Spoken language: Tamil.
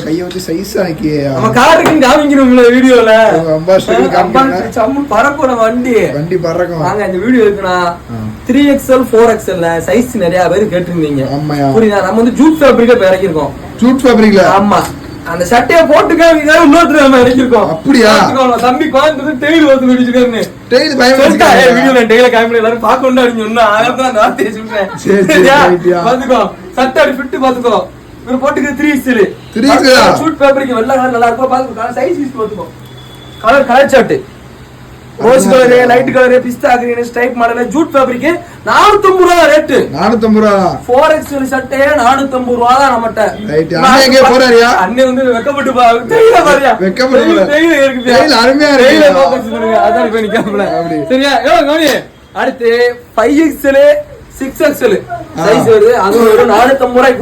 கைய வச்சு சைஸா வீடியோல பறக்கும் வண்டி பறக்கும். இந்த வீடியோ இருக்குன்னா 3XL 4XL சைஸ் நிறைய பேர் கேட்டிருந்தீங்க. புரியுதா? நம்ம வந்து ஜூட் ஃபேப்ரிக்ல இறக்கிருக்கோம். ஜூட் ஃபேப்ரிக்ல ஆமா. அந்த சட்டையை போட்டுக்க இன்னொருத்தர் நம்ம இறக்கிருக்கோம். அப்படியா? தம்பி கோயம்புத்தூர் டெய்லி வந்து விடிச்சுக்காருன்னு டெய்லி வீடியோல டெய்லி காமில எல்லாரும் பார்க்கணும் அப்படின்னு சொன்னா அதான் அந்த வார்த்தையை சொல்றேன். பாத்துக்கோ சட்டை அப்படி ஃபிட் பாத்துக்கோ. இவர் போட்டுக்க 3XL ஜூட் ஃபேப்ரிக் வெள்ளை கலர் நல்லா இருக்கும். பாத்துக்கோ சைஸ் பாத்துக்கோ. Colour shirt rose colour light colour pista green stripe model jute fabric 450 ரூபாய் ரேட். 450 ரூபாய். 4XL சட்டை 450 ரூபாய் தான் நம்மட்ட. ரைட். அண்ணே எங்க போறாரியா? அண்ணே வந்து வெக்கப்பட்டு தெரியல பாரியா. வெக்கப்பட்டு தெரியல இருக்கு. தெரியல அருமையா இருக்கு. ஃபோக்கஸ் பண்ணுங்க. அதான் போய் நிக்கல. சரியா? கவனி. அடுத்து 5XL 6XL சைஸ் வருது. அது ஒரு 450 ரூபாய்.